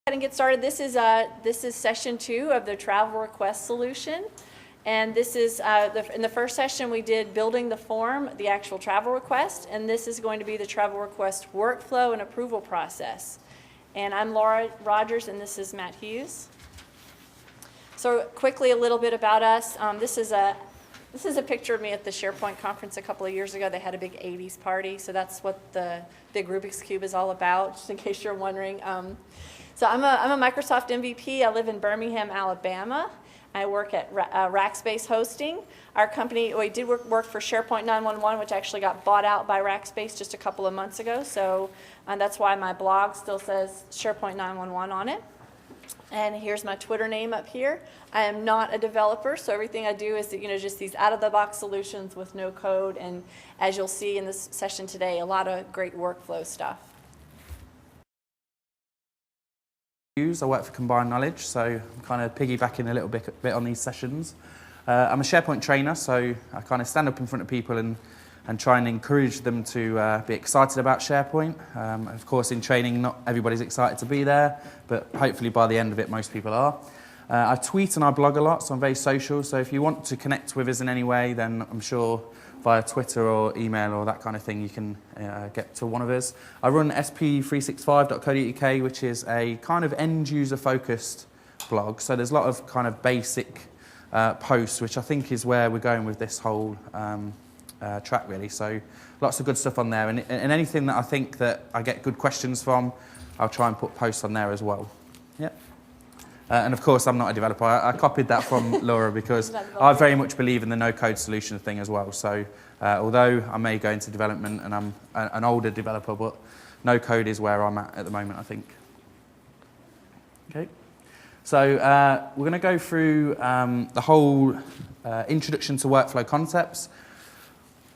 And get started. This is session 2 of the travel request solution, and this is in the first session we did building the form, the actual travel request, and this is going to be the travel request workflow and approval process. And I'm Laura Rogers, and this is Matt Hughes. So quickly, a little bit about us. This is a picture of me at the SharePoint conference a couple of years ago. They had a big 80s party, so that's what the big Rubik's Cube is all about, just in case you're wondering. So I'm a Microsoft MVP. I live in Birmingham, Alabama. I work at Rackspace Hosting. Our company, we did work for SharePoint 911, which actually got bought out by Rackspace just a couple of months ago. So that's why my blog still says SharePoint 911 on it. And here's my Twitter name up here. I am not a developer, so everything I do is just these out-of-the-box solutions with no code. And as you'll see in this session today, a lot of great workflow stuff. I work for Combined Knowledge, so I'm kind of piggybacking a little bit on these sessions. I'm a SharePoint trainer, so I kind of stand up in front of people and try and encourage them to be excited about SharePoint. Of course, in training, not everybody's excited to be there, but hopefully by the end of it, most people are. I tweet and I blog a lot, so I'm very social, so if you want to connect with us in any way, then I'm sure via Twitter or email or that kind of thing, you can get to one of us. I run sp365.co.uk, which is a kind of end-user focused blog. So there's a lot of kind of basic posts, which I think is where we're going with this whole track, really. So lots of good stuff on there. And anything that I think that I get good questions from, I'll try and put posts on there as well. Yep. And of course, I'm not a developer. I copied that from Laura because I very much believe in the no-code solution thing as well. So although I may go into development and I'm an older developer, but no-code is where I'm at the moment, I think. Okay. So we're going to go through the whole introduction to workflow concepts.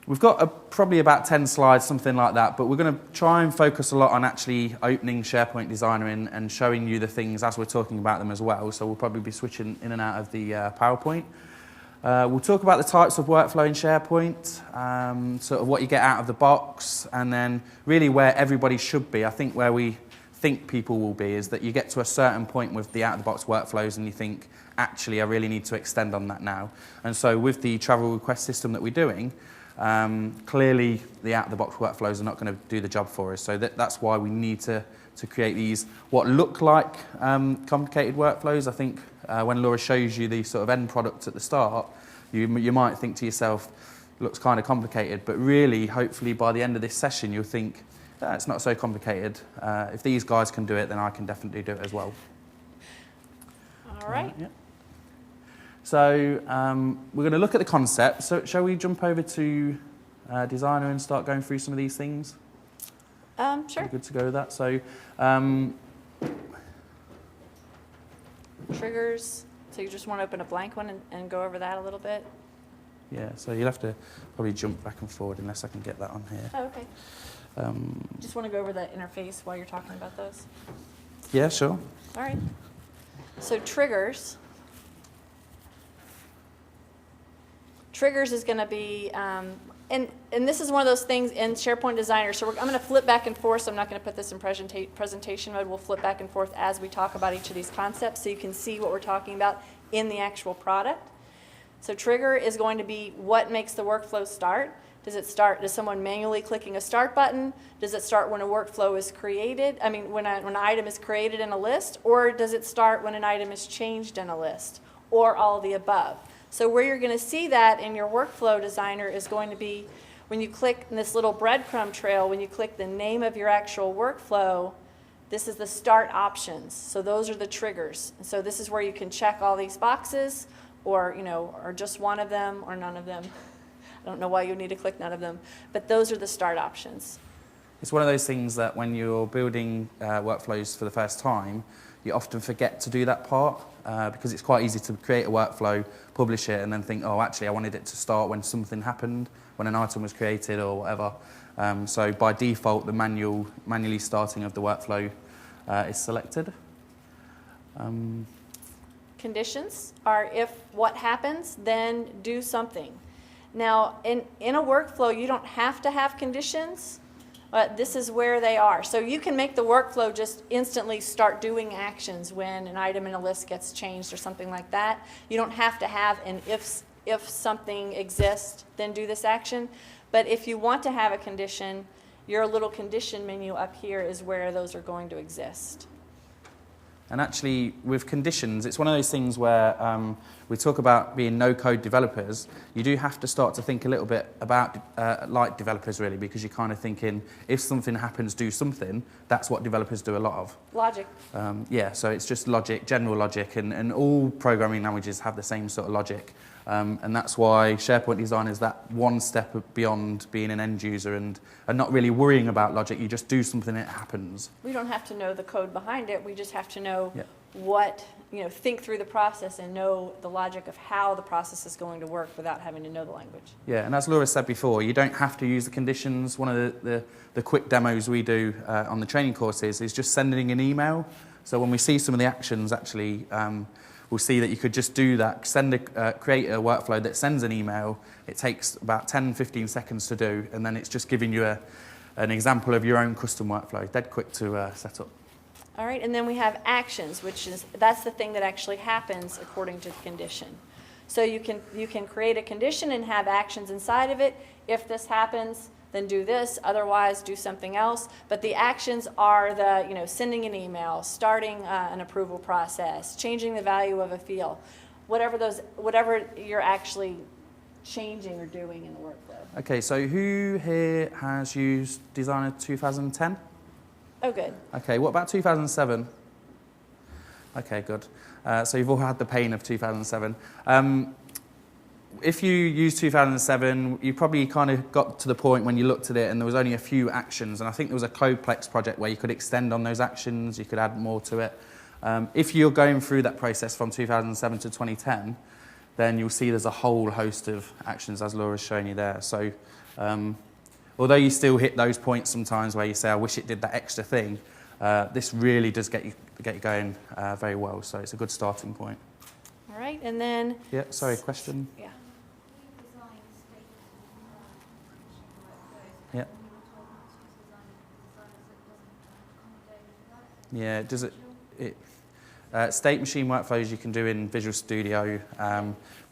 We've got probably about 10 slides, something like that, but we're going to try and focus a lot on actually opening SharePoint Designer and showing you the things as we're talking about them as well. So we'll probably be switching in and out of the PowerPoint. We'll talk about the types of workflow in SharePoint, sort of what you get out of the box, and then really where everybody should be. I think where we think people will be is that you get to a certain point with the out-of-the-box workflows and you think, actually, I really need to extend on that now. And so with the travel request system that we're doing, clearly the out-of-the-box workflows are not going to do the job for us. So that's why we need to create these, what look like complicated workflows. I think when Laura shows you the sort of end product at the start, you might think to yourself, looks kind of complicated, but really, hopefully by the end of this session, you'll think, it's not so complicated. If these guys can do it, then I can definitely do it as well. All right. Yeah. So we're going to look at the concept. So shall we jump over to Designer and start going through some of these things? Sure. Good to go with that. So Triggers. So you just want to open a blank one and go over that a little bit? Yeah, so you'll have to probably jump back and forward unless I can get that on here. Oh, okay. Just want to go over the interface while you're talking about those? Yeah, sure. All right. So triggers. Triggers is going to be, and this is one of those things in SharePoint Designer. So I'm going to flip back and forth. So I'm not going to put this in presentation mode. We'll flip back and forth as we talk about each of these concepts so you can see what we're talking about in the actual product. So trigger is going to be what makes the workflow start. Does someone manually clicking a start button? Does it start when a workflow is created? I mean, when an item is created in a list? Or does it start when an item is changed in a list? Or all of the above? So where you're going to see that in your workflow designer is going to be when you click this little breadcrumb trail, when you click the name of your actual workflow, this is the start options. So those are the triggers. And so this is where you can check all these boxes or just one of them or none of them. I don't know why you need to click none of them, but those are the start options. It's one of those things that when you're building workflows for the first time, you often forget to do that part because it's quite easy to create a workflow, publish it, and then think, oh, actually, I wanted it to start when something happened, when an item was created or whatever. So by default, the manually starting of the workflow is selected. Conditions are if what happens, then do something. Now, in a workflow, you don't have to have conditions. this is where they are. So you can make the workflow just instantly start doing actions when an item in a list gets changed or something like that. You don't have to have an if something exists, then do this action. But if you want to have a condition, your little condition menu up here is where those are going to exist. And actually, with conditions, it's one of those things where we talk about being no-code developers. You do have to start to think a little bit about like developers, really, because you're kind of thinking, if something happens, do something. That's what developers do a lot of. Logic. Yeah, so it's just logic, general logic, and all programming languages have the same sort of logic. And that's why SharePoint Design is that one step beyond being an end user and not really worrying about logic. You just do something and it happens. We don't have to know the code behind it. We just have to know what, think through the process and know the logic of how the process is going to work without having to know the language. Yeah, and as Laura said before, you don't have to use the conditions. One of the quick demos we do on the training courses is just sending an email. So when we see some of the actions, actually, we'll see that you could just do that, create a workflow that sends an email. It takes about 10, 15 seconds to do, and then it's just giving you an example of your own custom workflow. Dead quick to set up. All right, and then we have actions, that's the thing that actually happens according to the condition. So you can create a condition and have actions inside of it. If this happens, then do this, otherwise do something else. But the actions are the, sending an email, starting an approval process, changing the value of a field, whatever you're actually changing or doing in the workflow. Okay, so who here has used Designer 2010? Oh, good. Okay, what about 2007? Okay, good. So you've all had the pain of 2007. If you use 2007, you probably kind of got to the point when you looked at it and there was only a few actions, and I think there was a Codeplex project where you could extend on those actions, you could add more to it. If you're going through that process from 2007 to 2010, then you'll see there's a whole host of actions, as Laura's shown you there. So although you still hit those points sometimes where you say, I wish it did that extra thing, this really does get you going very well, so it's a good starting point. All right, and then... Yeah, sorry, question? Yeah. Yeah. Yeah, does it state machine workflows you can do in Visual Studio.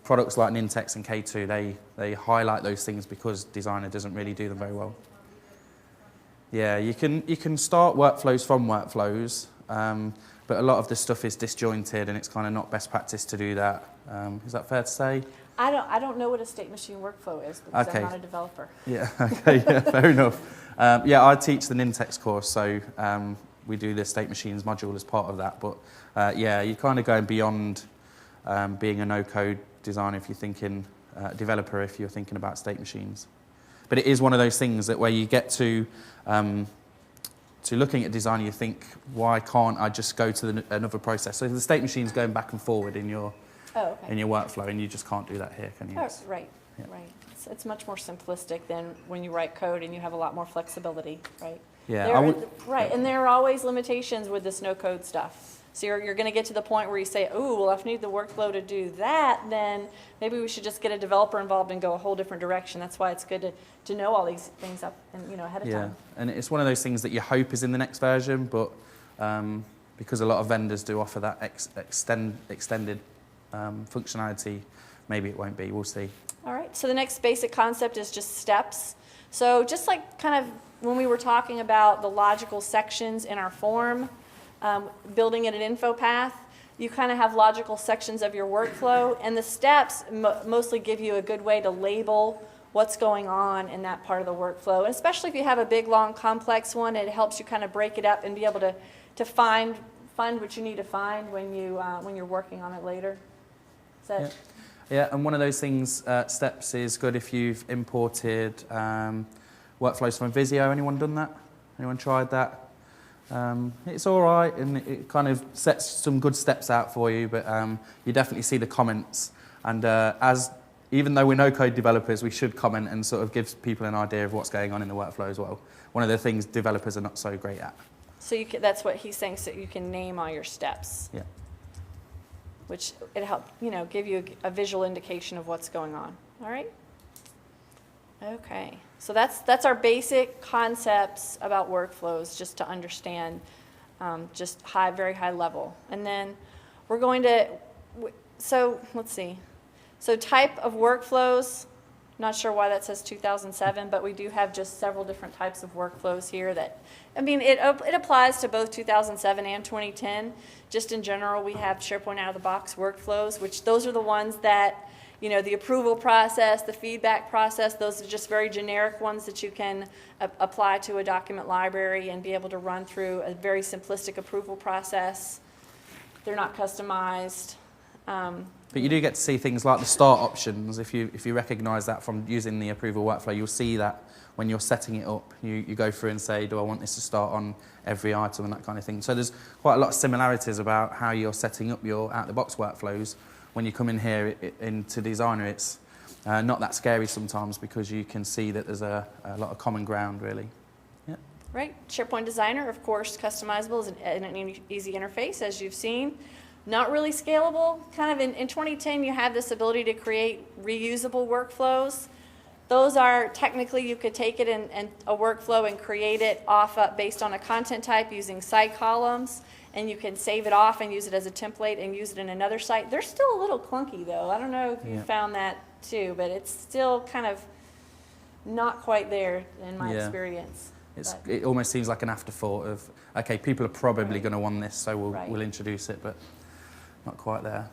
Products like Nintex and K2, they highlight those things because Designer doesn't really do them very well. Yeah, you can start workflows from workflows, but a lot of the stuff is disjointed and it's kind of not best practice to do that. Is that fair to say? I don't know what a state machine workflow is because Okay. I'm not a developer. Yeah, okay, yeah, fair enough. Yeah, I teach the Nintex course, so we do the state machines module as part of that. But yeah, you're kind of going beyond being a no-code designer if you're thinking developer if you're thinking about state machines. But it is one of those things that where you get to looking at design, you think, why can't I just go to another process? So the state machine's going back and forward in your workflow, and you just can't do that here, can you? Oh, right, yeah. Right. It's much more simplistic than when you write code and you have a lot more flexibility, right? Yeah, right, and there are always limitations with this no-code stuff. So you're going to get to the point where you say, oh, well, if I need the workflow to do that, then maybe we should just get a developer involved and go a whole different direction. That's why it's good to know all these things up and ahead of time. Yeah, and it's one of those things that you hope is in the next version, but because a lot of vendors do offer that extended functionality, maybe it won't be. We'll see. All right, so the next basic concept is just steps. So just like kind of when we were talking about the logical sections in our form, building in an info path, you kind of have logical sections of your workflow, and the steps mostly give you a good way to label what's going on in that part of the workflow. And especially if you have a big, long, complex one, it helps you kind of break it up and be able to find what you need to find when you're working on it later. Yeah, and one of those things, steps, is good if you've imported workflows from Visio. Anyone done that? Anyone tried that? It's all right, and it kind of sets some good steps out for you, but you definitely see the comments. And even though we're no-code developers, we should comment and sort of give people an idea of what's going on in the workflow as well. One of the things developers are not so great at. So that's what he's saying, so you can name all your steps. Yeah. Which it helps, give you a visual indication of what's going on. All right? Okay, so that's our basic concepts about workflows, just to understand, just very high level. And then we're going to, so let's see. So type of workflows, not sure why that says 2007, but we do have just several different types of workflows here that, I mean, it applies to both 2007 and 2010. Just in general, we have SharePoint out-of-the-box workflows, which those are the ones that, you know, the approval process, the feedback process, those are just very generic ones that you can apply to a document library and be able to run through a very simplistic approval process. They're not customized. But you do get to see things like the start options. If you recognise that from using the approval workflow, you'll see that when you're setting it up, you go through and say, do I want this to start on every item and that kind of thing. So there's quite a lot of similarities about how you're setting up your out-the-box workflows. When you come in here into Designer, it's not that scary sometimes because you can see that there's a lot of common ground, really. Yeah. Right. SharePoint Designer, of course, customizable is an easy interface, as you've seen. Not really scalable. Kind of in 2010, you have this ability to create reusable workflows. Those are technically, you could take it in a workflow and create it based on a content type using site columns, and you can save it off and use it as a template and use it in another site. They're still a little clunky, though. I don't know if you found that too, but it's still kind of not quite there in my experience. It almost seems like an afterthought of, okay, people are probably going to want this, so we'll introduce it, but not quite there.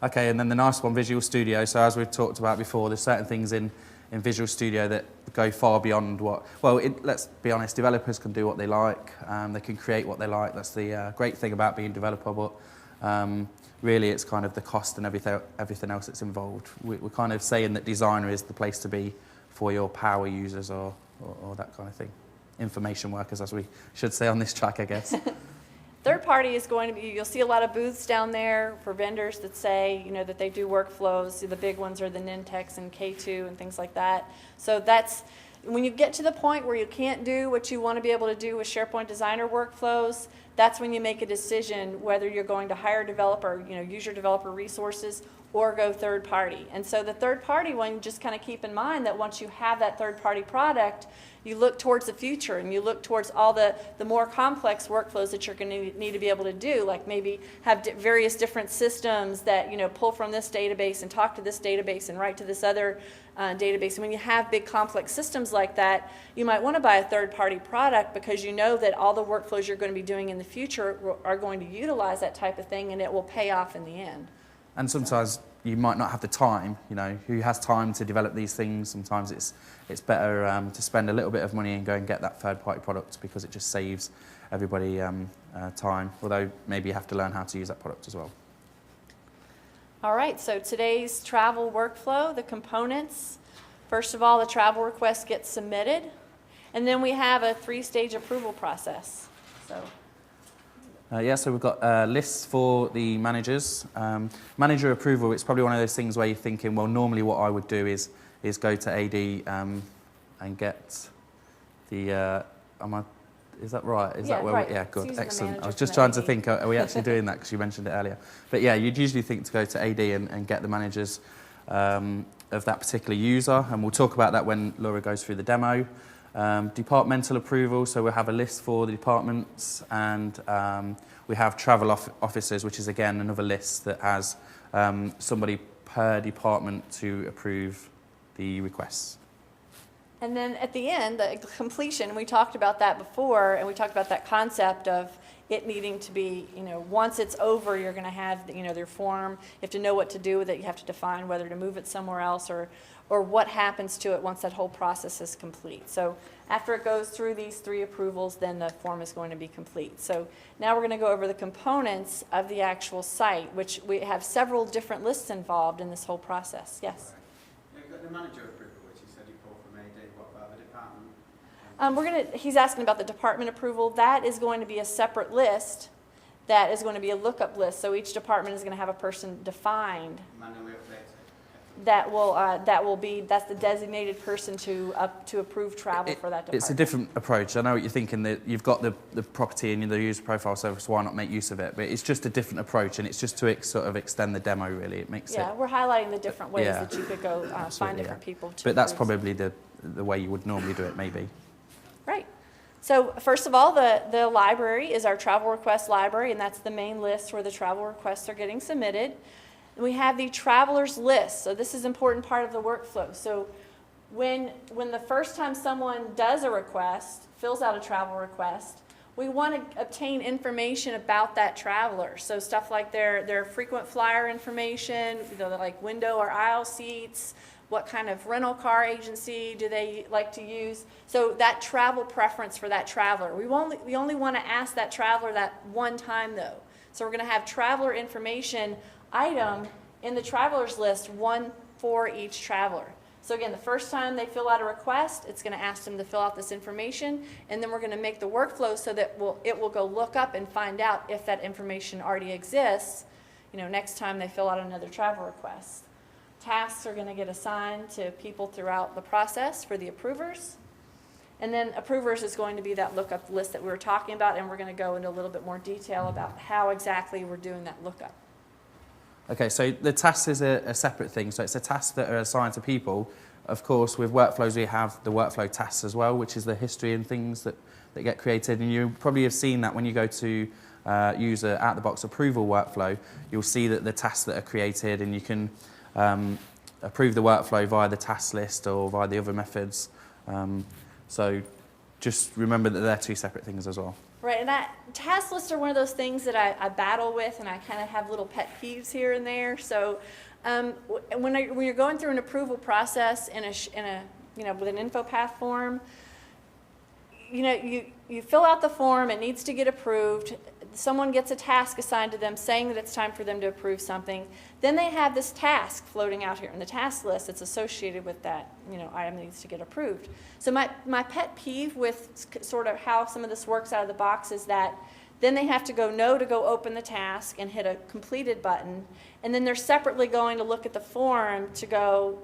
Okay, and then the nice one, Visual Studio. So as we've talked about before, there's certain things in Visual Studio that go far beyond what, well, let's be honest, developers can do what they like. They can create what they like. That's the great thing about being a developer, but really it's kind of the cost and everything else that's involved. We're kind of saying that Designer is the place to be for your power users or that kind of thing. Information workers, as we should say on this track, I guess. Third party is going to be, you'll see a lot of booths down there for vendors that say, you know, that they do workflows. The big ones are the Nintex and K2 and things like that. So that's, when you get to the point where you can't do what you want to be able to do with SharePoint Designer workflows, that's when you make a decision whether you're going to hire a developer, you know, use your developer resources, or go third party. And so the third party one, just kind of keep in mind that once you have that third party product, you look towards the future and you look towards all the more complex workflows that you're going to need to be able to do, like maybe have various different systems that, you know, pull from this database and talk to this database and write to this other database. And when you have big complex systems like that, you might want to buy a third party product because you know that all the workflows you're going to be doing in the future are going to utilize that type of thing and it will pay off in the end. And sometimes you might not have the time, you know, who has time to develop these things? Sometimes it's better to spend a little bit of money and go and get that third-party product because it just saves everybody time, although maybe you have to learn how to use that product as well. All right, so today's travel workflow, the components. First of all, the travel request gets submitted, and then we have a 3-stage approval process. So we've got lists for the managers. Manager approval, it's probably one of those things where you're thinking, well, normally what I would do is go to AD and get the, is that right? Is that where right. Yeah, good, It's excellent. I was just trying to think, are we actually doing that? Because you mentioned it earlier. But yeah, you'd usually think to go to AD and get the managers of that particular user, and we'll talk about that when Laura goes through the demo. Departmental approval, so we'll have a list for the departments, and we have travel officers, which is again another list that has somebody per department to approve the requests. And then at the end, the completion, we talked about that before, and we talked about that concept of it needing to be, you know, once it's over, you're going to have, you know, their form. You have to know what to do with it. You have to define whether to move it somewhere else or what happens to it once that whole process is complete. So after it goes through these 3 approvals, then the form is going to be complete. So now we're going to go over the components of the actual site, which we have several different lists involved in this whole process. Yes? You've got the manager approval, which you said you pull from AD. What about the department? He's asking about the department approval. That is going to be a separate list. That is going to be a lookup list. So each department is going to have a person defined. Manually updated. that's the designated person to approve travel for that department. It's a different approach. I know what you're thinking, that you've got the property and the user profile service, why not make use of it? But it's just a different approach, and it's just to sort of extend the demo, really. It makes Yeah, it... we're highlighting the different ways Yeah. that you could go find Absolutely, different yeah. people to But that's approve. probably the way you would normally do it, maybe. Right. So first of all, the library is our travel request library, and that's the main list where the travel requests are getting submitted. We have the travelers list. So this is an important part of the workflow. So when the first time someone does a request, fills out a travel request, we want to obtain information about that traveler. So stuff like their frequent flyer information, like window or aisle seats, what kind of rental car agency do they like to use. So that travel preference for that traveler. We only want to ask that traveler that one time though. So we're going to have traveler information item in the travelers list, one for each traveler. So again, the first time they fill out a request, it's going to ask them to fill out this information, and then we're going to make the workflow so that it will go look up and find out if that information already exists, next time they fill out another travel request. Tasks are going to get assigned to people throughout the process for the approvers. And then approvers is going to be that lookup list that we were talking about, and we're going to go into a little bit more detail about how exactly we're doing that lookup. Okay, so the tasks is a separate thing. So it's a task that are assigned to people. Of course, with workflows, we have the workflow tasks as well, which is the history and things that get created. And you probably have seen that when you go to use an out-the-box approval workflow, you'll see that the tasks that are created, and you can approve the workflow via the task list or via the other methods. So just remember that they're two separate things as well. Right, and task lists are one of those things that I battle with, and I kind of have little pet peeves here and there. So when you're going through an approval process with an info path form, you fill out the form, it needs to get approved. Someone gets a task assigned to them saying that it's time for them to approve something. Then they have this task floating out here in the task list that's associated with that item that needs to get approved. So my pet peeve with sort of how some of this works out of the box is that then they have to go open the task and hit a completed button, and then they're separately going to look at the form to go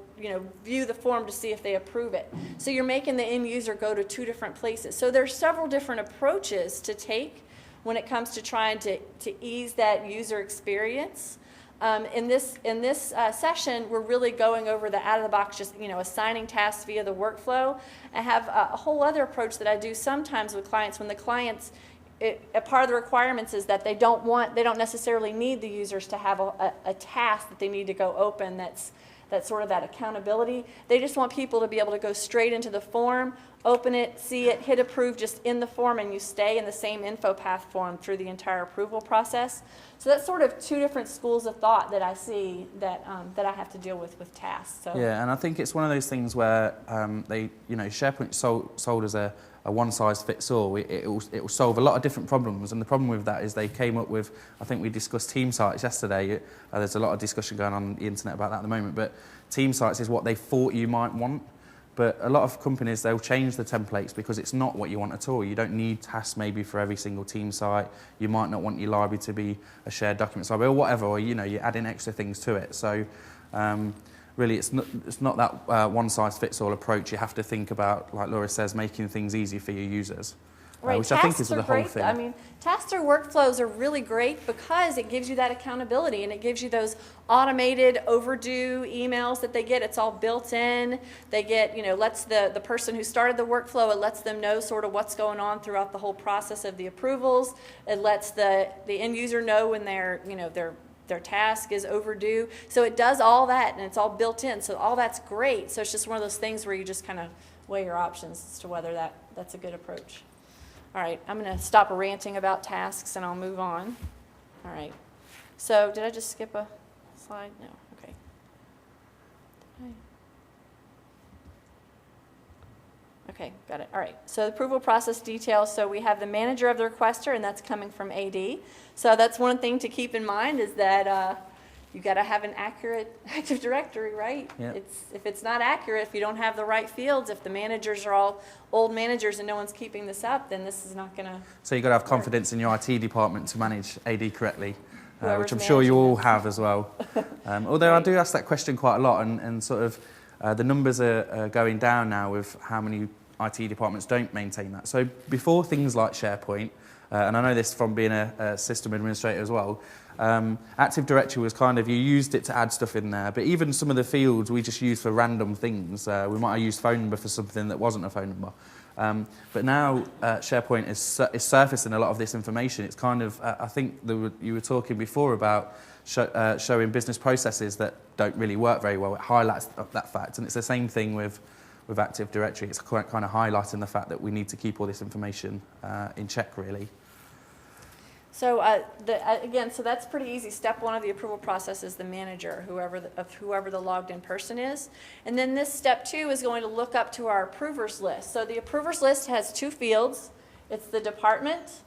view the form to see if they approve it. So you're making the end user go to two different places. So there's several different approaches to take when it comes to trying to ease that user experience. In this session, we're really going over the out-of-the-box, just assigning tasks via the workflow. I have a whole other approach that I do sometimes with clients when the clients, a part of the requirements is that they don't necessarily need the users to have a task that they need to go open that's sort of that accountability. They just want people to be able to go straight into the form, open it, see it, hit approve just in the form, and you stay in the same info path form through the entire approval process. So that's sort of two different schools of thought that I see that I have to deal with tasks. So. Yeah, and I think it's one of those things where SharePoint sold as a one-size-fits-all. It will solve a lot of different problems, and the problem with that is they came up with, I think we discussed team sites yesterday. There's a lot of discussion going on the internet about that at the moment, but team sites is what they thought you might want. But a lot of companies, they'll change the templates because it's not what you want at all. You don't need tasks maybe for every single team site. You might not want your library to be a shared documents library or whatever, or you're adding extra things to it. So really, it's not that one-size-fits-all approach. You have to think about, like Laura says, making things easy for your users. Right. Which I think is the whole thing. I mean, tasks or workflows are really great because it gives you that accountability, and it gives you those automated overdue emails that they get. It's all built in. They get, lets the person who started the workflow, it lets them know sort of what's going on throughout the whole process of the approvals. It lets the end user know when their task is overdue. So it does all that, and it's all built in. So all that's great. So it's just one of those things where you just kind of weigh your options as to whether that's a good approach. All right, I'm going to stop ranting about tasks and I'll move on. All right, so did I just skip a slide? No, okay. Okay, got it. All right, so the approval process details. So we have the manager of the requester, and that's coming from AD. So that's one thing to keep in mind is that you've got to have an accurate Active Directory, right? Yep. If it's not accurate, if you don't have the right fields, if the managers are all old managers and no one's keeping this up, then this is not going to. So you've got to have confidence in your IT department to manage AD correctly. which I'm sure you all have as well. Although I do ask that question quite a lot, and sort of the numbers are going down now with how many IT departments don't maintain that. So before things like SharePoint, and I know this from being a system administrator as well, Active Directory was kind of, you used it to add stuff in there, but even some of the fields we just used for random things. We might have used phone number for something that wasn't a phone number. But now SharePoint is surfacing a lot of this information. It's kind of, I think you were talking before about showing business processes that don't really work very well. It highlights that fact, and it's the same thing with Active Directory. It's kind of highlighting the fact that we need to keep all this information in check, really. So again, so that's pretty easy. Step one of the approval process is the manager, whoever the logged in person is. And then this step two is going to look up to our approvers list. So the approvers list has two fields. It's the department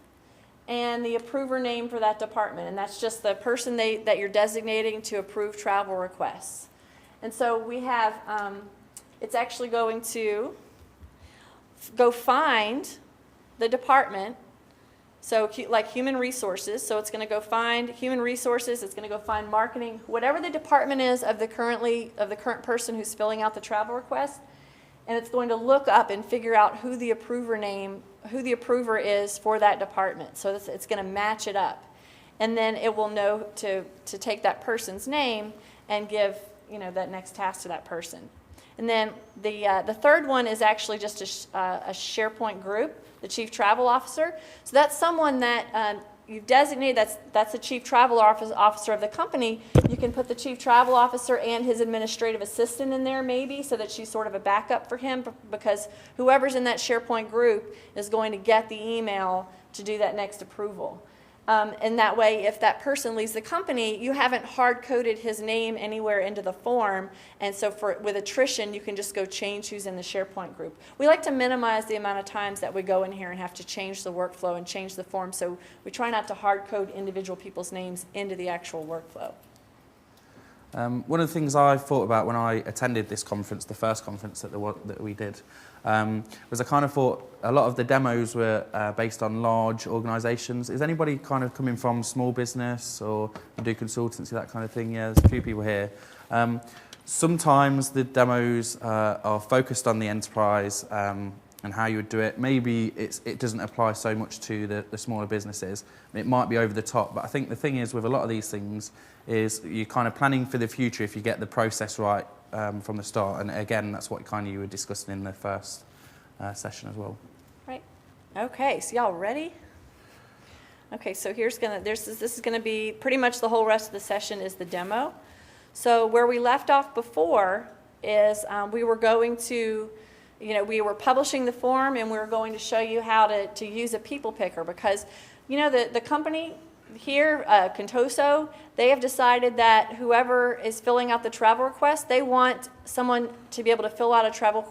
and the approver name for that department. And that's just the person that you're designating to approve travel requests. And so we have, it's actually going to go find the department. So like human resources, so it's going to go find human resources, it's going to go find marketing, whatever the department is of the current person who's filling out the travel request, and it's going to look up and figure out who the approver is for that department. So it's going to match it up. And then it will know to take that person's name and give, that next task to that person. And then the third one is actually just a SharePoint group, the Chief Travel Officer. So that's someone that you've designated, that's the Chief Travel Officer of the company. You can put the Chief Travel Officer and his administrative assistant in there maybe, so that she's sort of a backup for him, because whoever's in that SharePoint group is going to get the email to do that next approval. And that way, if that person leaves the company, you haven't hard-coded his name anywhere into the form, and so with attrition, you can just go change who's in the SharePoint group. We like to minimize the amount of times that we go in here and have to change the workflow and change the form, so we try not to hard-code individual people's names into the actual workflow. One of the things I thought about when I attended this conference, the first conference that we did, was I kind of thought a lot of the demos were based on large organisations. Is anybody kind of coming from small business or do consultancy, that kind of thing? Yeah, there's a few people here. Sometimes the demos are focused on the enterprise and how you would do it. Maybe it doesn't apply so much to the smaller businesses. It might be over the top, but I think the thing is with a lot of these things is you're kind of planning for the future if you get the process right from the start. And again, that's what kind of you were discussing in the first session as well. Right. Okay, so y'all ready? Okay, so this is gonna be pretty much the whole rest of the session is the demo. So where we left off before is we were going to, we were publishing the form and we were going to show you how to use a people picker, because the company here, Contoso, they have decided that whoever is filling out the travel request, they want someone to be able to fill out a travel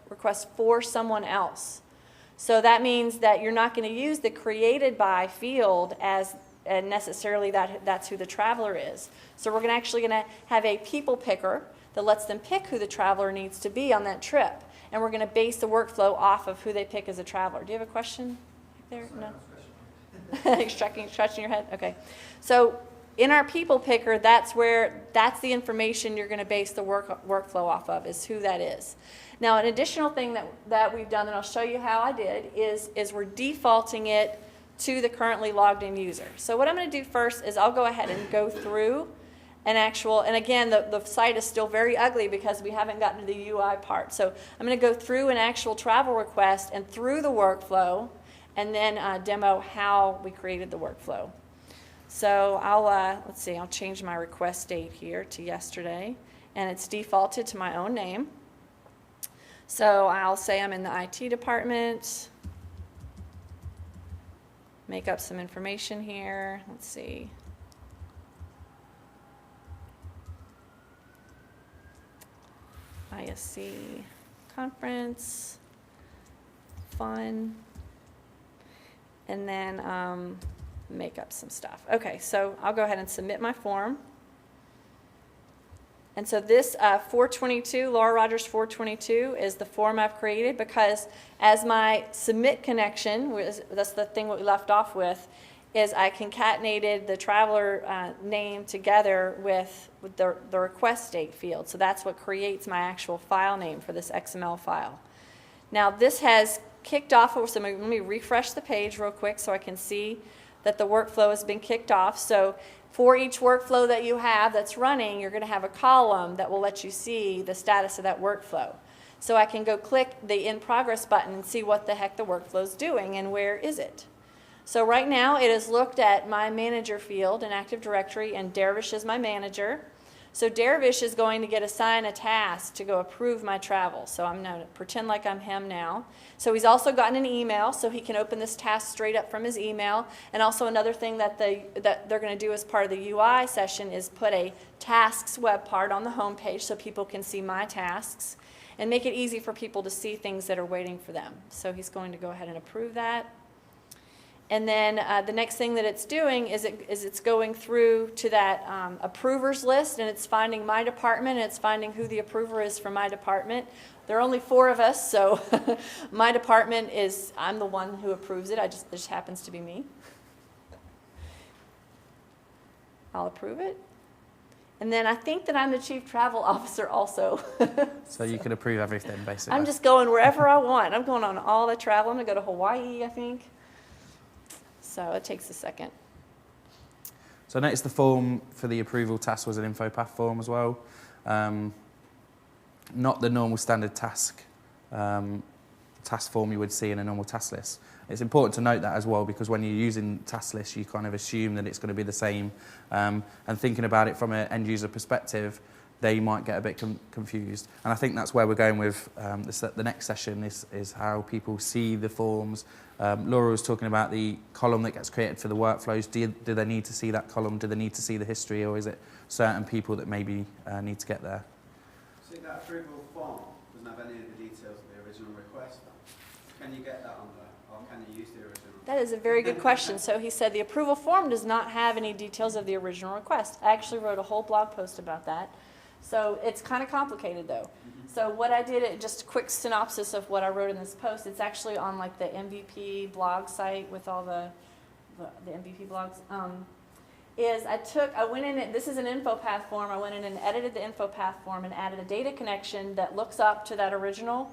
request for someone else. So that means that you're not going to use the created by field as necessarily that's who the traveler is. So we're actually going to have a people picker that lets them pick who the traveler needs to be on that trip. And we're going to base the workflow off of who they pick as a traveler. Do you have a question there? No? Scratching your head? Okay. So in our people picker, that's the information you're going to base the workflow off of, is who that is. Now, an additional thing that we've done, and I'll show you how I did, is we're defaulting it to the currently logged in user. So what I'm going to do first is I'll go ahead and go through and again, the site is still very ugly because we haven't gotten to the UI part. So I'm going to go through an actual travel request and through the workflow, and then demo how we created the workflow. So let's see, I'll change my request date here to yesterday, and it's defaulted to my own name. So I'll say I'm in the IT department, make up some information here, let's see. ISC conference, fun, and then make up some stuff. Okay, so I'll go ahead and submit my form. And so this 422, Laura Rogers 422, is the form I've created, because as my submit connection, that's the thing we left off with, is I concatenated the traveler name together with the request date field. So that's what creates my actual file name for this XML file. Now this has kicked off, so let me refresh the page real quick so I can see that the workflow has been kicked off. So for each workflow that you have that's running, you're going to have a column that will let you see the status of that workflow. So I can go click the In Progress button and see what the heck the workflow is doing and where is it. So right now it has looked at my manager field in Active Directory, and Dervish is my manager. So Dervish is going to get assigned a task to go approve my travel. So I'm going to pretend like I'm him now. So he's also gotten an email, so he can open this task straight up from his email. And also another thing that they're going to do as part of the UI session is put a tasks web part on the home page so people can see my tasks and make it easy for people to see things that are waiting for them. So he's going to go ahead and approve that. And then the next thing that it's doing is it's going through to that approvers list, and it's finding my department, and it's finding who the approver is for my department. There are only 4 of us, so my department is, I'm the one who approves it. It just happens to be me. I'll approve it. And then I think that I'm the Chief Travel Officer also. So you can approve everything, basically. I'm just going wherever I want. I'm going on all the travel. I'm going to go to Hawaii, I think. So it takes a second. So I noticed the form for the approval task was an info path form as well. Not the normal standard task form you would see in a normal task list. It's important to note that as well, because when you're using task lists, you kind of assume that it's going to be the same. And thinking about it from an end user perspective, they might get a bit confused. And I think that's where we're going with the next session is how people see the forms. Laura was talking about the column that gets created for the workflows. Do they need to see that column? Do they need to see the history, or is it certain people that maybe need to get there? See, that approval form doesn't have any of the details of the original request. Can you get that on there, or can you use the original? That is a very good question. So he said the approval form does not have any details of the original request. I actually wrote a whole blog post about that. So it's kind of complicated though. So what I did, just a quick synopsis of what I wrote in this post. It's actually on like the MVP blog site with all the MVP blogs. I went in, this is an info path form. I went in and edited the info path form and added a data connection that looks up to that original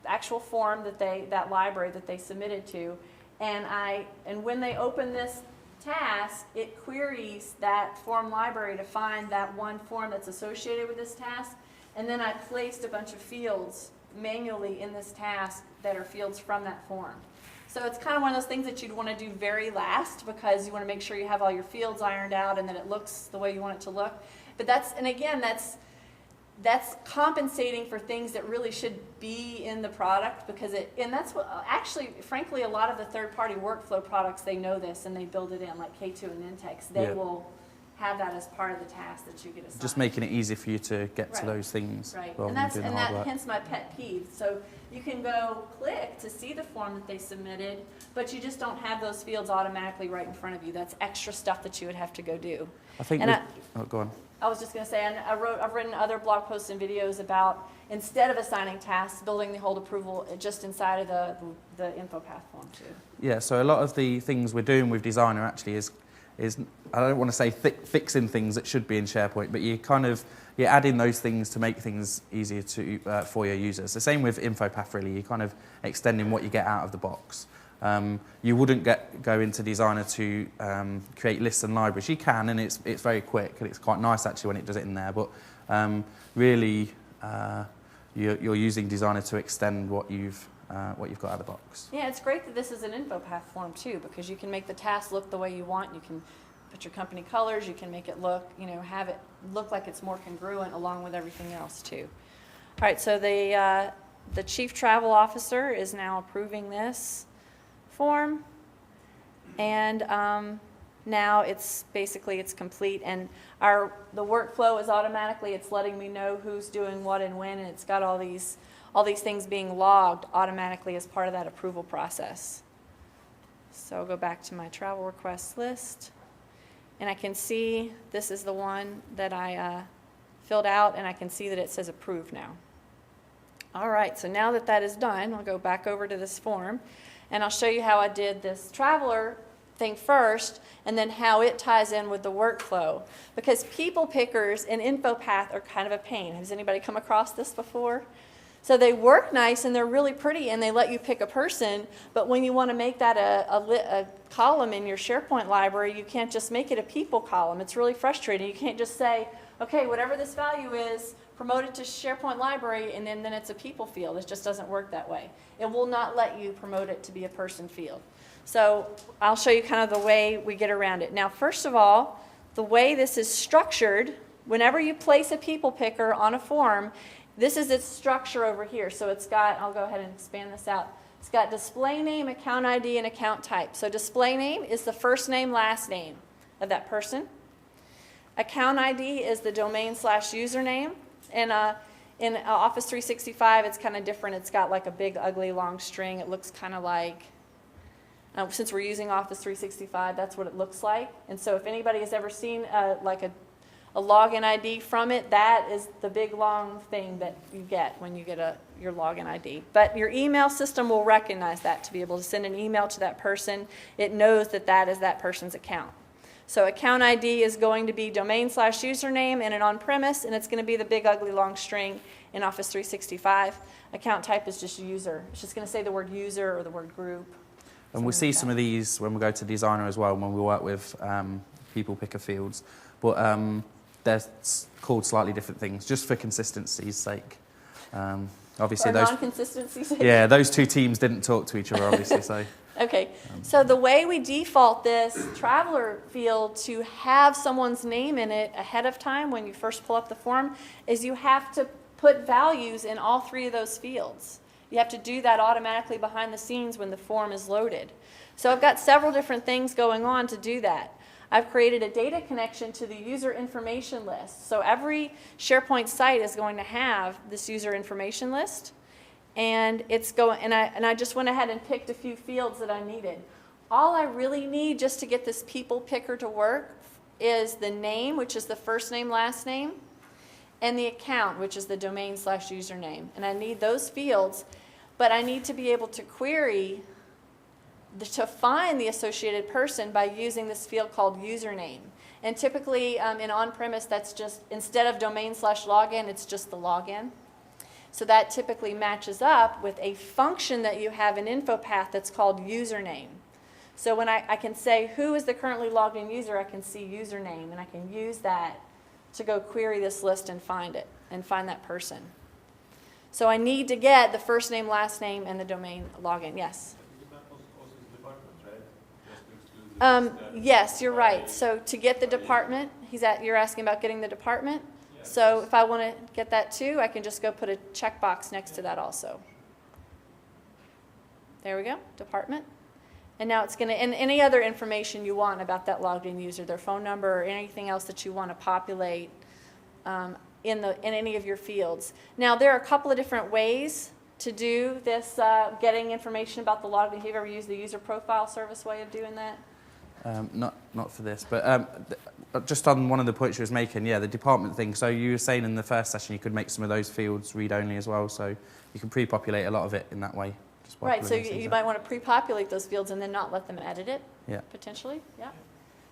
actual form that library that they submitted to. And when they open this task, it queries that form library to find that one form that's associated with this task, and then I placed a bunch of fields manually in this task that are fields from that form. So it's kind of one of those things that you'd want to do very last, because you want to make sure you have all your fields ironed out and that it looks the way you want it to look. But that's compensating for things that really should be in the product, because and that's what, actually, frankly, a lot of the third-party workflow products, they know this and they build it in, like K2 and Nintex. They will have that as part of the task that you get assigned. Just making it easy for you to get to those things. Right, rather than doing the hard work. hence my pet peeve. So you can go click to see the form that they submitted, but you just don't have those fields automatically right in front of you. That's extra stuff that you would have to go do. I think. Go on. I was just going to say, and I've written other blog posts and videos about, instead of assigning tasks, building the whole approval just inside of the info path form too. Yeah, so a lot of the things we're doing with Designer actually is I don't want to say fixing things that should be in SharePoint, but you're adding those things to make things easier for your users. The same with InfoPath really, you're kind of extending what you get out of the box. You wouldn't go into Designer to create lists and libraries. You can, and it's very quick, and it's quite nice actually when it does it in there. But really, you're using Designer to extend what you've got out of the box. Yeah, it's great that this is an info path form too, because you can make the task look the way you want. You can put your company colors. You can make it look, have it look like it's more congruent along with everything else too. All right, so the Chief Travel Officer is now approving this form, and now it's complete, and the workflow is automatically, it's letting me know who's doing what and when, and it's got all these things being logged automatically as part of that approval process. So I'll go back to my travel request list, and I can see this is the one that I filled out, and I can see that it says approved now. All right, so now that is done, I'll go back over to this form, and I'll show you how I did this traveler thing first, and then how it ties in with the workflow. Because people pickers and InfoPath are kind of a pain. Has anybody come across this before? So they work nice and they're really pretty and they let you pick a person, but when you want to make that a column in your SharePoint library, you can't just make it a people column. It's really frustrating. You can't just say, okay, whatever this value is, promote it to SharePoint library, and then it's a people field. It just doesn't work that way. It will not let you promote it to be a person field. So I'll show you kind of the way we get around it. Now, first of all, the way this is structured, whenever you place a people picker on a form, this is its structure over here. So it's got, I'll go ahead and expand this out. It's got display name, account ID, and account type. So display name is the first name, last name of that person. Account ID is the domain/username. And in Office 365, it's kind of different. It's got like a big, ugly, long string. It looks kind of like, since we're using Office 365, that's what it looks like. And so if anybody has ever seen like a login ID from it, that is the big, long thing that you get when you get your login ID. But your email system will recognize that to be able to send an email to that person. It knows that that is that person's account. So account ID is going to be domain/username in an on-premise, and it's going to be the big, ugly, long string in Office 365. Account type is just user. It's just going to say the word user or the word group. And we'll see some of these when we go to Designer as well, when we work with people picker fields. But they're called slightly different things, just for consistency's sake. Obviously, or those non-consistency's sake. Yeah, those two teams didn't talk to each other, obviously. So. Okay, so the way we default this traveler field to have someone's name in it ahead of time when you first pull up the form is you have to put values in all three of those fields. You have to do that automatically behind the scenes when the form is loaded. So I've got several different things going on to do that. I've created a data connection to the user information list. So every SharePoint site is going to have this user information list. And it's going, and I just went ahead and picked a few fields that I needed. All I really need just to get this people picker to work is the name, which is the first name, last name, and the account, which is the domain/username. And I need those fields, but I need to be able to query to find the associated person by using this field called username. And typically in on-premise, that's just, instead of domain/login, it's just the login. So that typically matches up with a function that you have in InfoPath that's called username. So when I can say who is the currently logged in user, I can see username, and I can use that to go query this list and find it, and find that person. So I need to get the first name, last name, and the domain login. Yes? Yes, you're right. So to get the department, you're asking about getting the department? So if I want to get that too, I can just go put a checkbox next to that also. There we go, department. And now it's going to, and any other information you want about that logged in user, their phone number or anything else that you want to populate in any of your fields. Now there are a couple of different ways to do this, getting information about the logged in. Have you ever used the user profile service way of doing that? Not for this, but just on one of the points you was making, yeah, the department thing. So you were saying in the first session you could make some of those fields read-only as well, so you can pre-populate a lot of it in that way. Just by Right, so pulling these you things might out. want to pre-populate those fields and then not let them edit it, Yeah. potentially, yeah.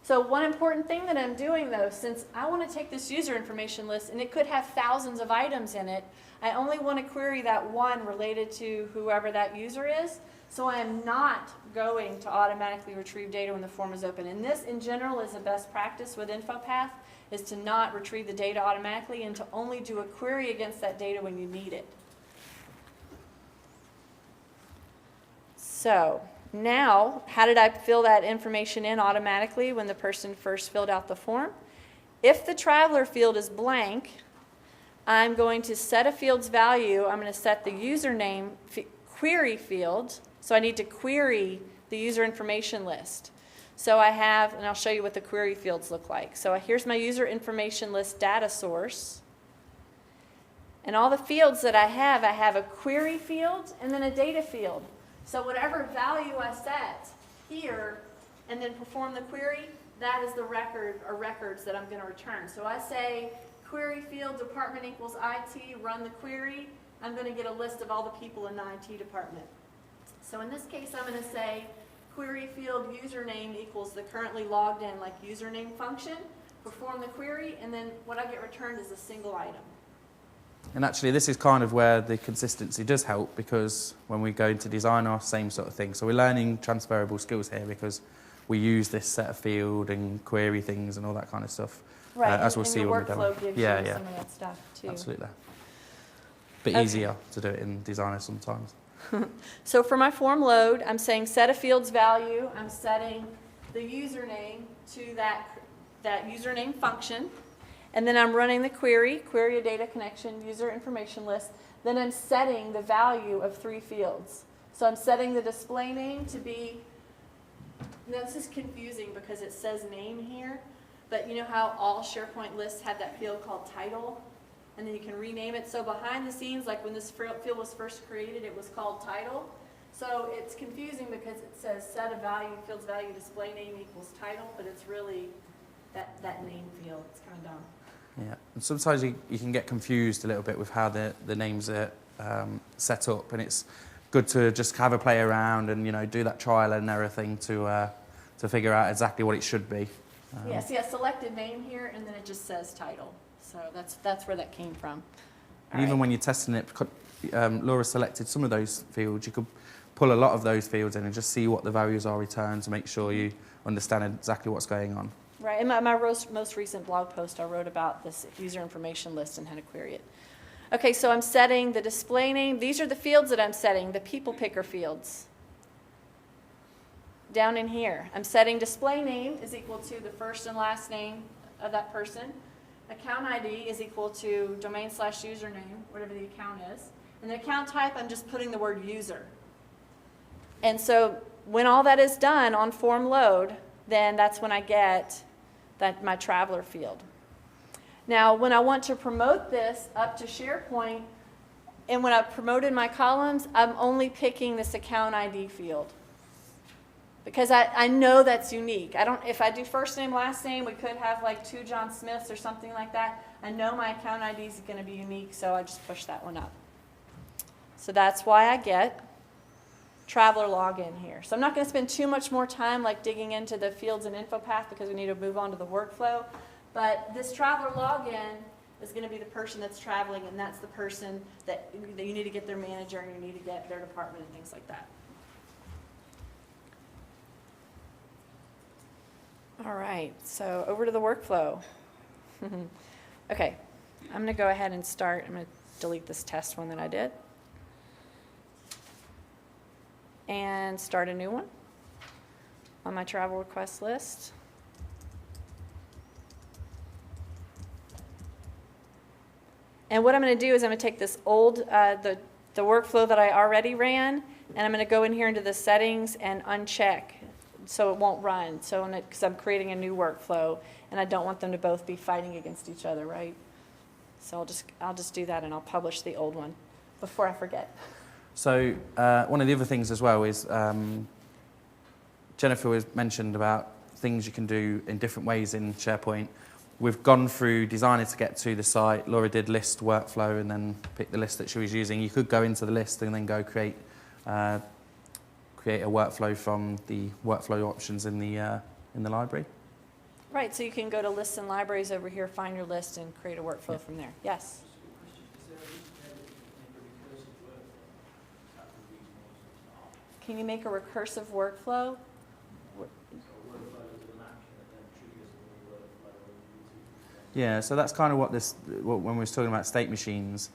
So one important thing that I'm doing though, since I want to take this user information list and it could have thousands of items in it, I only want to query that one related to whoever that user is. So I am not going to automatically retrieve data when the form is open. And this, in general, is a best practice with InfoPath, is to not retrieve the data automatically and to only do a query against that data when you need it. So now, how did I fill that information in automatically when the person first filled out the form? If the traveler field is blank, I'm going to set a field's value. I'm going to set the username query field. So I need to query the user information list. So I have, and I'll show you what the query fields look like. So here's my user information list data source. And all the fields that I have a query field and then a data field. So whatever value I set here and then perform the query, that is the record or records that I'm going to return. So I say query field department equals IT, run the query. I'm going to get a list of all the people in the IT department. So in this case, I'm going to say query field username equals the currently logged in like username function, perform the query, and then what I get returned is a single item. And actually, this is kind of where the consistency does help, because when we go into design, our same sort of thing. So we're learning transferable skills here because we use this set of field and query things and all that kind of stuff. Right, as we'll and see your when we demo. workflow gives Yeah, you yeah. some of that stuff too. Absolutely. Bit Okay. easier to do it in Designer sometimes. So for my form load, I'm saying set a field's value. I'm setting the username to that username function. And then I'm running the query a data connection, user information list. Then I'm setting the value of 3 fields. So I'm setting the display name to be, now this is confusing because it says name here, but you know how all SharePoint lists have that field called title? And then you can rename it. So behind the scenes, like when this field was first created, it was called title. So it's confusing because it says set a value, field's value, display name equals title, but it's really that name field. It's kind of dumb. Yeah, and sometimes you can get confused a little bit with how the names are set up, and it's good to just have a play around and do that trial and error thing to figure out exactly what it should be. Yeah, see, I selected name here, and then it just says title. So that's where that came from. And even when you're testing it, Laura selected some of those fields. You could pull a lot of those fields in and just see what the values are returned to make sure you understand exactly what's going on. Right, in my most recent blog post, I wrote about this user information list and how to query it. Okay, so I'm setting the display name. These are the fields that I'm setting, the people picker fields. Down in here, I'm setting display name is equal to the first and last name of that person. Account ID is equal to domain/username, whatever the account is. And the account type, I'm just putting the word user. And so when all that is done on form load, then that's when I get my traveler field. Now, when I want to promote this up to SharePoint, and when I've promoted my columns, I'm only picking this account ID field. Because I know that's unique. If I do first name, last name, we could have like 2 John Smiths or something like that. I know my account ID is going to be unique, so I just push that one up. So that's why I get traveler login here. So I'm not going to spend too much more time like digging into the fields and info path because we need to move on to the workflow. But this traveler login is going to be the person that's traveling, and that's the person that you need to get their manager and you need to get their department and things like that. All right, so over to the workflow. Okay, I'm going to go ahead and start. I'm going to delete this test one that I did. And start a new one on my travel request list. And what I'm going to do is I'm going to take this old, the workflow that I already ran, and I'm going to go in here into the settings and uncheck so it won't run. So because I'm creating a new workflow, and I don't want them to both be fighting against each other, right? So I'll just do that, and I'll publish the old one before I forget. So one of the other things as well is Jennifer was mentioned about things you can do in different ways in SharePoint. We've gone through Designer to get to the site. Laura did list workflow and then picked the list that she was using. You could go into the list and then go create a workflow from the workflow options in the library. Right, so you can go to lists and libraries over here, find your list, and create a workflow from there. Yes? Can you make a recursive workflow? Yeah, so that's kind of what when we was talking about state machines,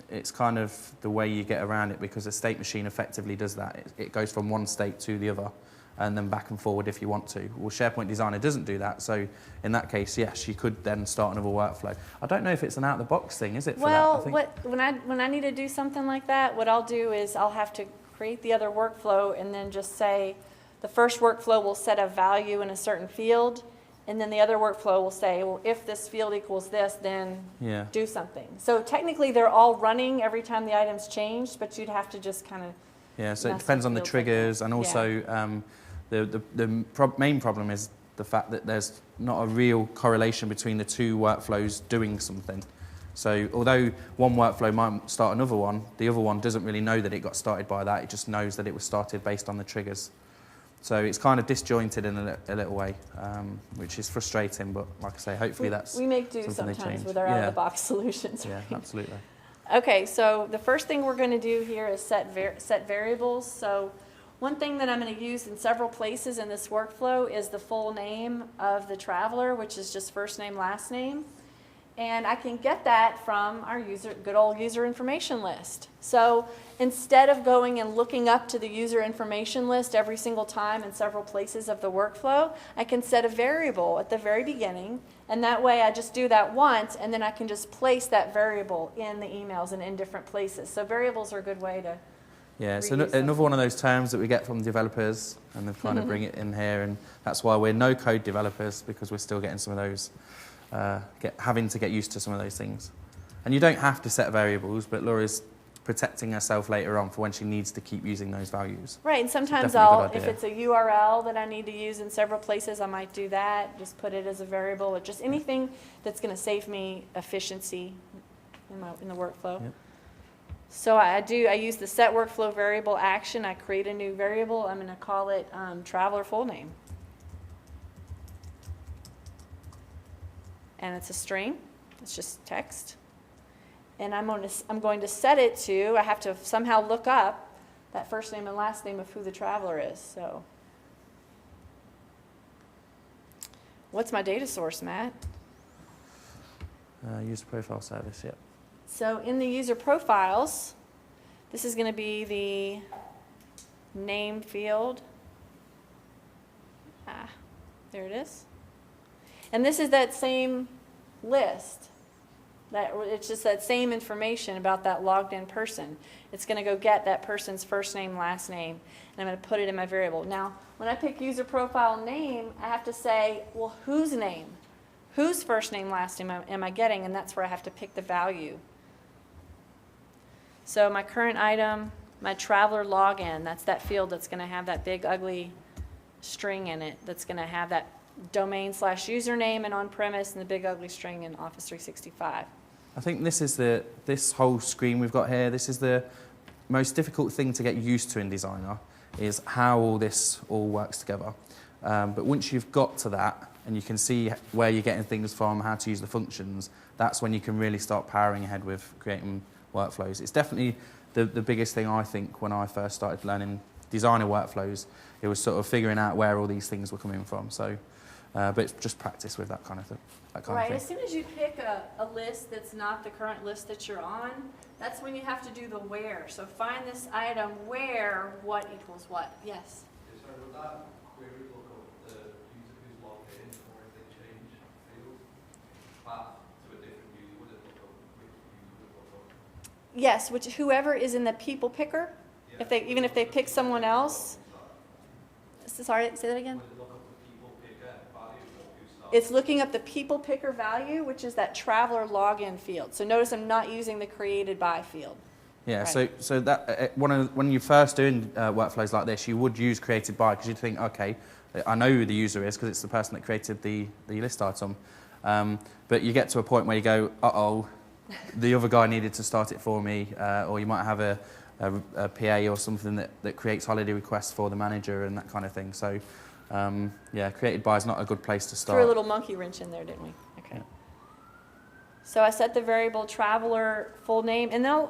it's kind of the way you get around it, because a state machine effectively does that. It goes from one state to the other and then back and forward if you want to. Well, SharePoint Designer doesn't do that, so in that case, yes, you could then start another workflow. I don't know if it's an out-of-the-box thing, is it, for well, that? When I need to do something like that, what I'll do is I'll have to create the other workflow and then just say the first workflow will set a value in a certain field, and then the other workflow will say, well, if this field equals this, then do something. So technically, they're all running every time the item's changed, but you'd have to just kind of... Yeah, so it depends on the triggers, and also the main problem is the fact that there's not a real correlation between the two workflows doing something. So although one workflow might start another one, the other one doesn't really know that it got started by that. It just knows that it was started based on the triggers. So it's kind of disjointed in a little way, which is frustrating, but like I say, hopefully that's we make do something they sometimes change. with our out-of-the-box solutions. Yeah, right? absolutely. Okay, so the first thing we're going to do here is set variables. So one thing that I'm going to use in several places in this workflow is the full name of the traveler, which is just first name, last name. And I can get that from our good old user information list. So instead of going and looking up to the user information list every single time in several places of the workflow, I can set a variable at the very beginning, and that way I just do that once, and then I can just place that variable in the emails and in different places. So variables are a good way to Yeah, it's reuse another one of those terms that we get from developers, and they kind of bring it in here, and that's why we're no-code developers, because we're still getting some of those, having to get used to some of those things. And you don't have to set variables, but Laura's protecting herself later on for when she needs to keep using those values. Right, and sometimes definitely a good if idea. it's a URL that I need to use in several places, I might do that, just put it as a variable, or just anything that's going to save me efficiency in the workflow. Yep. So I use the set workflow variable action. I create a new variable. I'm going to call it traveler full name. And it's a string. It's just text. And I'm going to set it to, I have to somehow look up that first name and last name of who the traveler is. So what's my data source, Matt? User profile service, yep. So in the user profiles, this is going to be the name field. There it is. And this is that same list. It's just that same information about that logged in person. It's going to go get that person's first name, last name, and I'm going to put it in my variable. Now, when I pick user profile name, I have to say, well, whose name? Whose first name, last name am I getting? And that's where I have to pick the value. So my current item, my traveler login, that's that field that's going to have that big ugly string in it, that's going to have that domain/username and on-premise and the big ugly string in Office 365. I think this whole screen we've got here, this is the most difficult thing to get used to in Designer, is how all this all works together. But once you've got to that, and you can see where you're getting things from, how to use the functions, that's when you can really start powering ahead with creating workflows. It's definitely the biggest thing, I think, when I first started learning Designer workflows. It was sort of figuring out where all these things were coming from. So, but it's just practice with that kind of thing. Right, as soon as you pick a list that's not the current list that you're on, that's when you have to do the where. So find this item where what equals what. Yes? So would that query look up the user who's logged in, or if they change field path to a different user, would it look up which user would look up? Yes, whoever is in the people picker, Yeah. even if they pick someone else. Sorry, say that again? Would it look up the people picker value or who starts? It's looking up the people picker value, which is that traveler login field. So notice I'm not using the created by field. Yeah, Right. so that when you're first doing workflows like this, you would use created by, because you'd think, okay, I know who the user is because it's the person that created the list item. But you get to a point where you go, uh-oh, the other guy needed to start it for me, or you might have a PA or something that creates holiday requests for the manager and that kind of thing. So, yeah, created by is not a good place to start. Threw a little monkey wrench in there, didn't we? Okay. Yeah. So I set the variable traveler full name. And then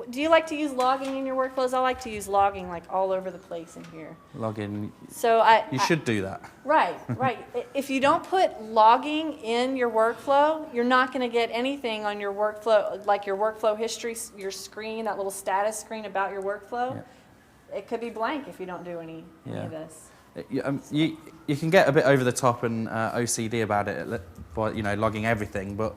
do you like to use logging in your workflows? I like to use logging like all over the place in here. Login. So You should do that. Right, right. If you don't put logging in your workflow, you're not going to get anything on your workflow, like your workflow history, your screen, that little status screen about your workflow. Yeah. It could be blank if you don't do any of this. You can get a bit over the top and OCD about it by logging everything, but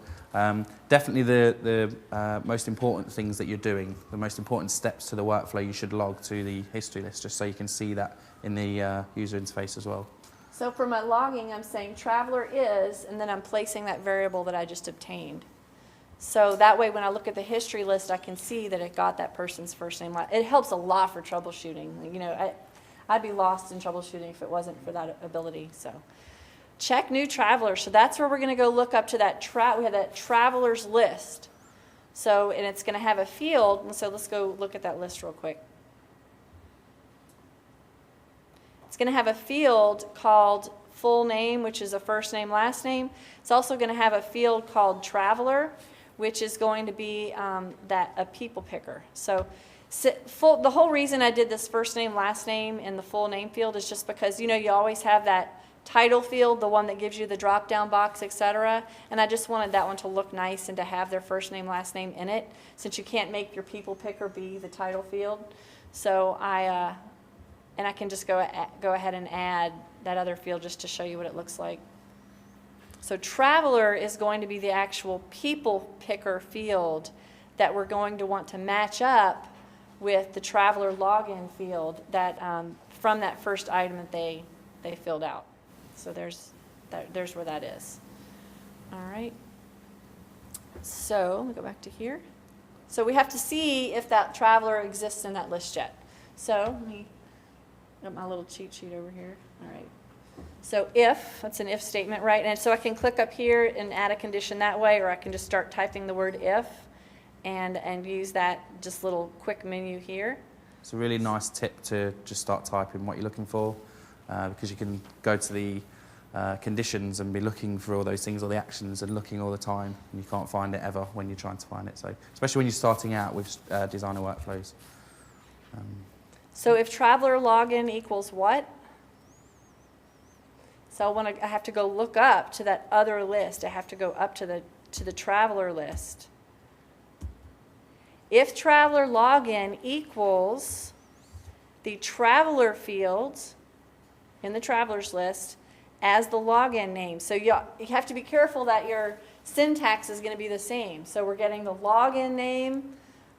definitely the most important things that you're doing, the most important steps to the workflow, you should log to the history list, just so you can see that in the user interface as well. So for my logging, I'm saying traveler is, and then I'm placing that variable that I just obtained. So that way, when I look at the history list, I can see that it got that person's first name. It helps a lot for troubleshooting. I'd be lost in troubleshooting if it wasn't for that ability. So check new traveler. So that's where we're going to go look up to that we have that travelers list. So, and it's going to have a field. And so let's go look at that list real quick. It's going to have a field called full name, which is a first name, last name. It's also going to have a field called traveler, which is going to be a people picker. So the whole reason I did this first name, last name in the full name field is just because, you know, you always have that title field, the one that gives you the drop down box, etc. And I just wanted that one to look nice and to have their first name, last name in it, since you can't make your people picker be the title field. So I can just go ahead and add that other field just to show you what it looks like. So traveler is going to be the actual people picker field that we're going to want to match up with the traveler login field that from that first item that they filled out. So there's where that is. All right. So let me go back to here. So we have to see if that traveler exists in that list yet. So let me got my little cheat sheet over here. All right. So if, that's an if statement, right? And so I can click up here and add a condition that way, or I can just start typing the word if and use that just little quick menu here. It's a really nice tip to just start typing what you're looking for, because you can go to the conditions and be looking for all those things, all the actions, and looking all the time, and you can't find it ever when you're trying to find it. So, especially when you're starting out with designer workflows. So if traveler login equals what? So I have to go look up to that other list. I have to go up to the traveler list. If traveler login equals the traveler field in the travelers list as the login name. So you have to be careful that your syntax is going to be the same. So we're getting the login name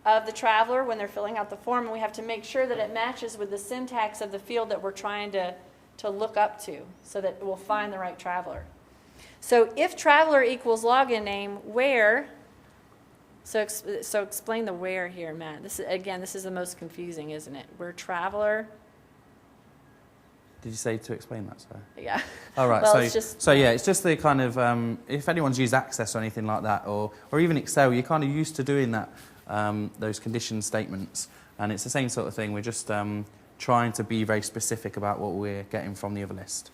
of the traveler when they're filling out the form, and we have to make sure that it matches with the syntax of the field that we're trying to look up to so that we'll find the right traveler. So if traveler equals login name, where, so explain the where here, Matt. This is the most confusing, isn't it? Where traveler. Did you say to explain that, sorry? Yeah. All right. Well, it's just the kind of, if anyone's used Access or anything like that, or even Excel, you're kind of used to doing that, those condition statements. And it's the same sort of thing. We're just trying to be very specific about what we're getting from the other list.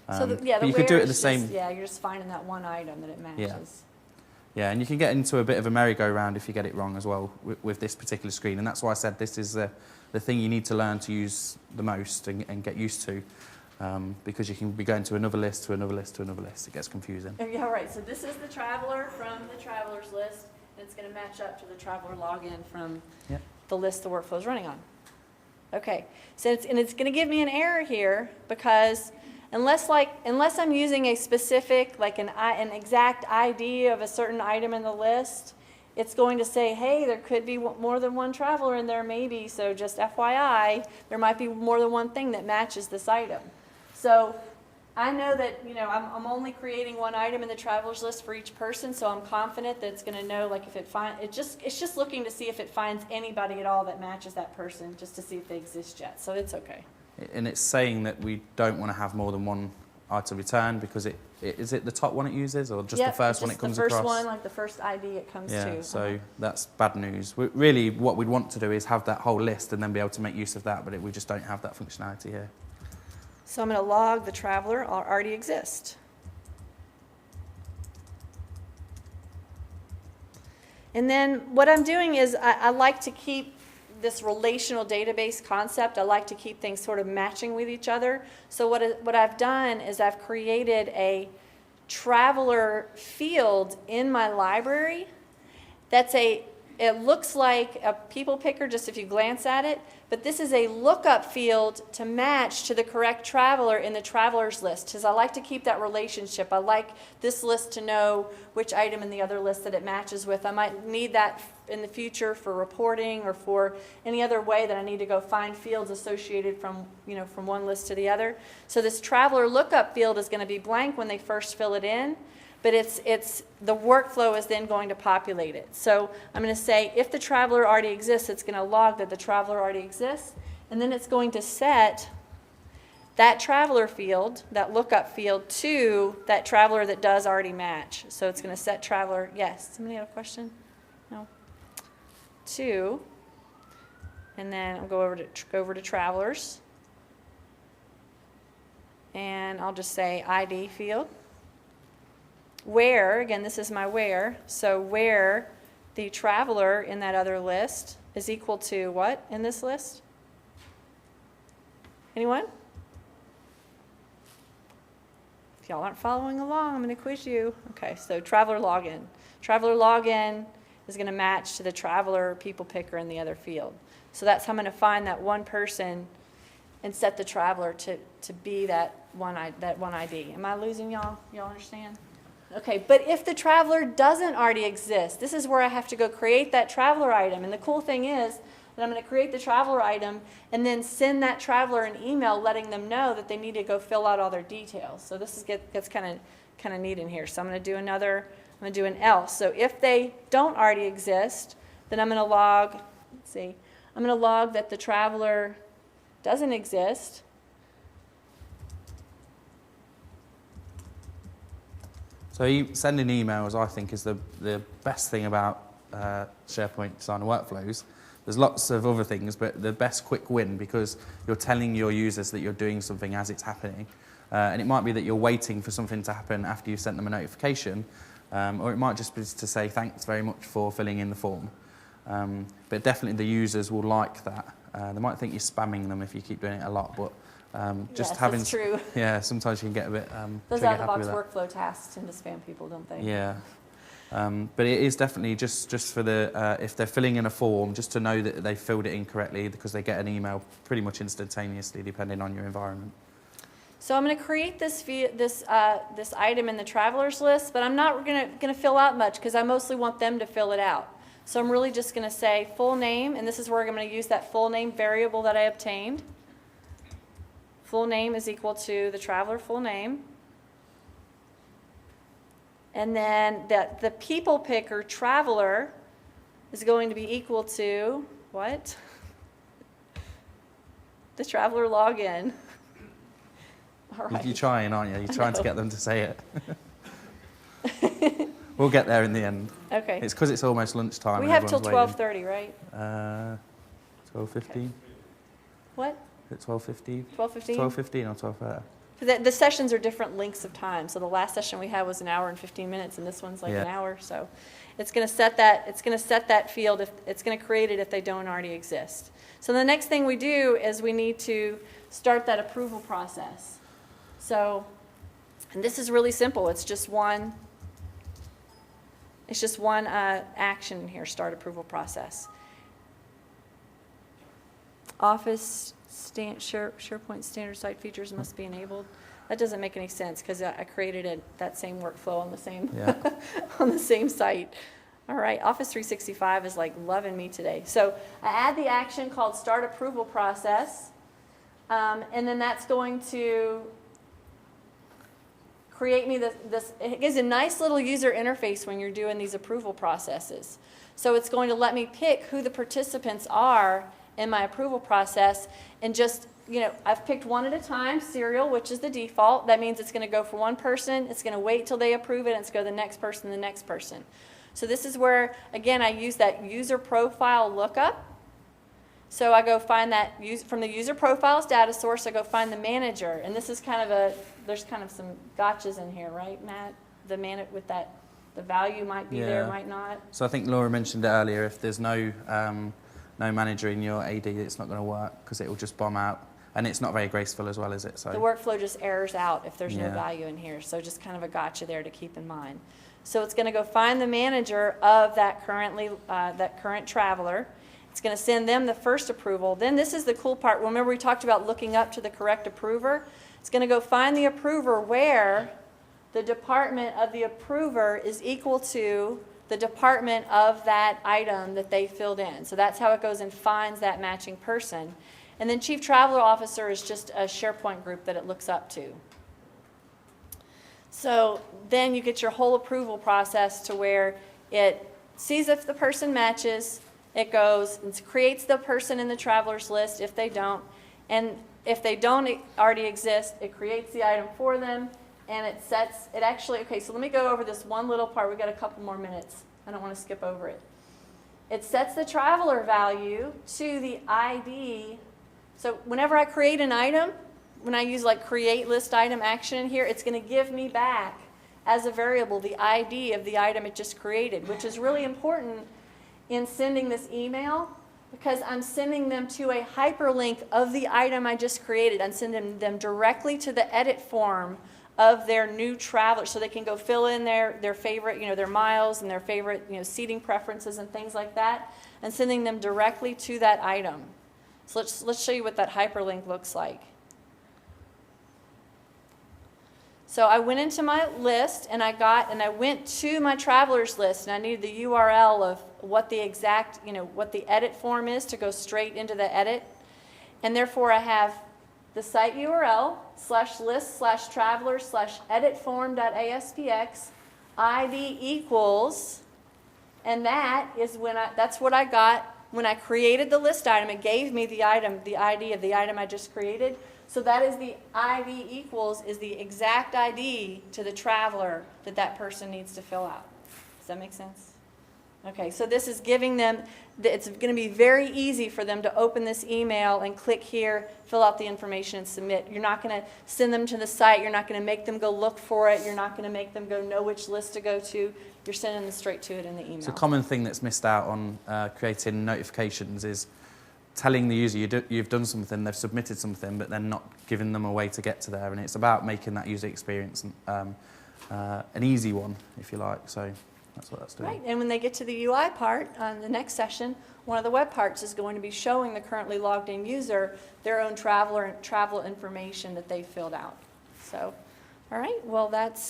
The but you could do it the same. Yeah, you're just finding that one item that it matches. Yeah, and you can get into a bit of a merry-go-round if you get it wrong as well with this particular screen. And that's why I said this is the thing you need to learn to use the most and get used to, because you can be going to another list, to another list, to another list. It gets confusing. Yeah, right. So this is the traveler from the travelers list, and it's going to match up to the traveler login from the list the workflow is running on. Okay, so it's going to give me an error here because unless I'm using a specific, like an exact ID of a certain item in the list, it's going to say, hey, there could be more than one traveler in there maybe, so just FYI, there might be more than one thing that matches this item. So I know that, I'm only creating one item in the travelers list for each person, so I'm confident that it's going to know, like, if it's just looking to see if it finds anybody at all that matches that person, just to see if they exist yet. So it's okay. And it's saying that we don't want to have more than one item returned because is it the top one it uses, or just the first one it comes across? the first one, like the first ID it comes to. Yeah, so that's bad news. Really, what we'd want to do is have that whole list and then be able to make use of that, but we just don't have that functionality here. So I'm going to log the traveler already exists. And then what I'm doing is I like to keep this relational database concept. I like to keep things sort of matching with each other. So what I've done is I've created a traveler field in my library it looks like a people picker just if you glance at it, but this is a lookup field to match to the correct traveler in the travelers list, because I like to keep that relationship. I like this list to know which item in the other list that it matches with. I might need that in the future for reporting or for any other way that I need to go find fields associated from one list to the other. So this traveler lookup field is going to be blank when they first fill it in, but the workflow is then going to populate it. So I'm going to say if the traveler already exists, it's going to log that the traveler already exists, and then it's going to set that traveler field, that lookup field, to that traveler that does already match. So it's going to set traveler, yes. Somebody have a question? No? To, and then I'll go over to travelers. and I'll just say ID field. Where, again, this is my where, so where the traveler in that other list is equal to what in this list? Anyone? If y'all aren't following along, I'm going to quiz you. Okay, so traveler login. Traveler login is going to match to the traveler people picker in the other field. So that's how I'm going to find that one person and set the traveler to be that one ID. Am I losing y'all? Y'all understand? Okay, but if the traveler doesn't already exist, this is where I have to go create that traveler item. And the cool thing is that I'm going to create the traveler item and then send that traveler an email letting them know that they need to go fill out all their details. So this gets kind of neat in here. So I'm going to do I'm going to do an else. So if they don't already exist, then I'm going to log, let's see, I'm going to log that the traveler doesn't exist. So sending emails, I think, is the best thing about SharePoint Designer Workflows. There's lots of other things, but the best quick win, because you're telling your users that you're doing something as it's happening. And it might be that you're waiting for something to happen after you've sent them a notification, or it might just be to say thanks very much for filling in the form. But definitely the users will like that. They might think you're spamming them if you keep doing it a lot, but just yes, having, that's true. Yeah, sometimes you can get a bit. Those out-of-the-box workflow tasks tend to spam people, don't they? Yeah, but it is definitely just for the if they're filling in a form, just to know that they filled it in correctly, because they get an email pretty much instantaneously, depending on your environment. So I'm going to create this item in the travelers list, but I'm not going to fill out much because I mostly want them to fill it out. So I'm really just going to say full name, and this is where I'm going to use that full name variable that I obtained. Full name is equal to the traveler full name. And then the people picker traveler is going to be equal to what? The traveler login. All right. You're trying, aren't you? You're trying to get them to say it. We'll get there in the end. Okay. It's because it's almost lunchtime. We and have till everyone's 12:30, right? 12:15. Okay. What? Is it 12:15? 12:15? 12:15 or 12:30? The sessions are different lengths of time. So the last session we had was an hour and 15 minutes, and this one's like an hour. So it's going to set that. It's going to set that field. If it's going to create it if they don't already exist. So the next thing we do is we need to start that approval process. So, and this is really simple. It's just one. It's just one action in here. Start approval process. Office SharePoint standard site features must be enabled. That doesn't make any sense because I created that same workflow on the same on the same site. All right, Office 365 is like loving me today. So I add the action called start approval process, and then that's going to create me this. It gives a nice little user interface when you're doing these approval processes. So it's going to let me pick who the participants are in my approval process, and just, I've picked one at a time, serial, which is the default. That means it's going to go for one person, it's going to wait till they approve it, and it's going to go to the next person. So this is where, again, I use that user profile lookup. So I go find that, from the user profiles data source, I go find the manager, and this is there's kind of some gotchas in here, right, Matt? With that, the value might be there, might not. So I think Laura mentioned it earlier, if there's no manager in your AD, it's not going to work because it will just bomb out, and it's not very graceful as well, is it? So the workflow just errors out if there's no value in here. So just kind of a gotcha there to keep in mind. So it's going to go find the manager of that current traveler. It's going to send them the first approval. Then this is the cool part. Remember we talked about looking up to the correct approver? It's going to go find the approver where the department of the approver is equal to the department of that item that they filled in. So that's how it goes and finds that matching person. And then Chief Traveler Officer is just a SharePoint group that it looks up to. So then you get your whole approval process to where it sees if the person matches, it goes and creates the person in the travelers list if they don't. And if they don't already exist, it creates the item for them. And okay, so let me go over this one little part. We've got a couple more minutes. I don't want to skip over it. It sets the traveler value to the ID. So whenever I create an item, when I use like create list item action in here, it's going to give me back as a variable the ID of the item it just created, which is really important in sending this email, because I'm sending them to a hyperlink of the item I just created. I'm sending them directly to the edit form of their new traveler, so they can go fill in their favorite, their miles and their favorite, seating preferences and things like that, and sending them directly to that item. So let's show you what that hyperlink looks like. So I went into my list and I went to my travelers list, and I needed the URL of what the exact, what the edit form is to go straight into the edit. And therefore I have the site URL /list/traveler/editform.aspx ID equals, and that's what I got when I created the list item. It gave me the ID of the item I just created. So that is the ID equals is the exact ID to the traveler that person needs to fill out. Does that make sense? Okay, so this is giving them, it's going to be very easy for them to open this email and click here, fill out the information and submit. You're not going to send them to the site. You're not going to make them go look for it. You're not going to make them go know which list to go to. You're sending them straight to it in the email. It's a common thing that's missed out on creating notifications is telling the user you've done something, they've submitted something, but then not giving them a way to get to there. And it's about making that user experience an easy one, if you like. So that's what that's doing. Right, and when they get to the UI part on the next session, one of the web parts is going to be showing the currently logged in user their own travel information that they filled out. So, all right, well, that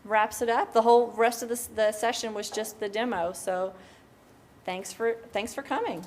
wraps it up. The whole rest of the session was just the demo. So thanks for coming.